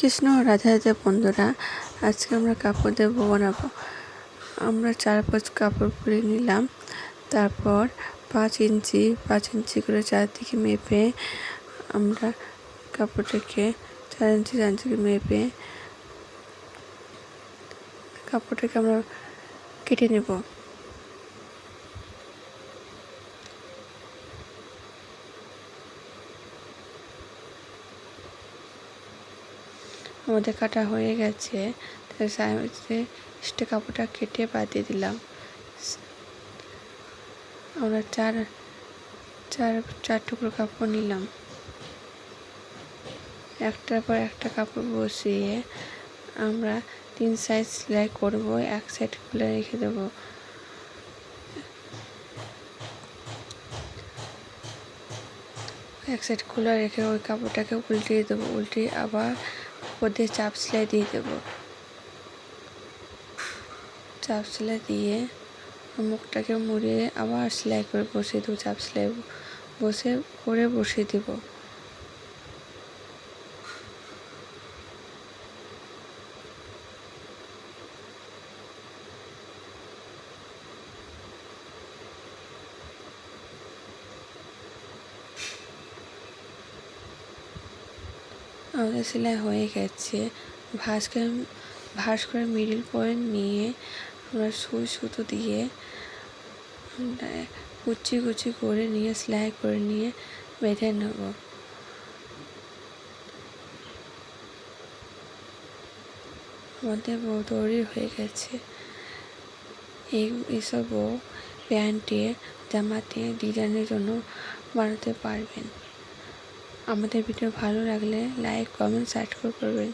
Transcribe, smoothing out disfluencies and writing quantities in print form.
কৃষ্ণ রাধে রাধে বন্ধুরা, আজকে আমরা কাপড় দিয়ে বানাবো। আমরা 4 5 কাপড় পরে নিলাম। তারপর 5 ইঞ্চি করে চারদিকে মেপে আমরা কাপড়টাকে 4 ইঞ্চি মেপে কাপড়টাকে আমরা কেটে নেব। আমাদের কাটা হয়ে গেছে, তাই সাইডে কাপড়টা কেটে বাদ দিয়ে দিলাম। আমরা চার টুকরো কাপড় নিলাম। একটার পর একটা কাপড় বসিয়ে আমরা 3 সাইড সেলাই করব। এক সাইড খুলে রেখে দেব। এক সাইড খোলা রেখে ওই কাপড়টাকে উল্টিয়ে দেবো। উল্টিয়ে আবার উপর দিয়ে চাপ সেলাই দিয়ে দেবো। চাপ সেলাই দিয়ে মুখটাকে মুড়িয়ে আবার সেলাই করে বসিয়ে দেবো। চাপ সেলাই বসিয়ে দেবো। আমাদের সেলাই হয়ে গেছে। ভাঁজ করে মিডিল পয়েন্ট নিয়ে আমরা সুতো দিয়ে কুচি করে নিয়ে সেলাই করে নিয়ে বেঁধে নেব। আমাদের বউ তৈরি হয়ে গেছে। এইসব বউ প্যান্টে জামাতে ডিজাইনের জন্য বানাতে পারবেন। আমাদের ভিডিও ভালো লাগলে লাইক কমেন্ট সাবস্ক্রাইব করবেন।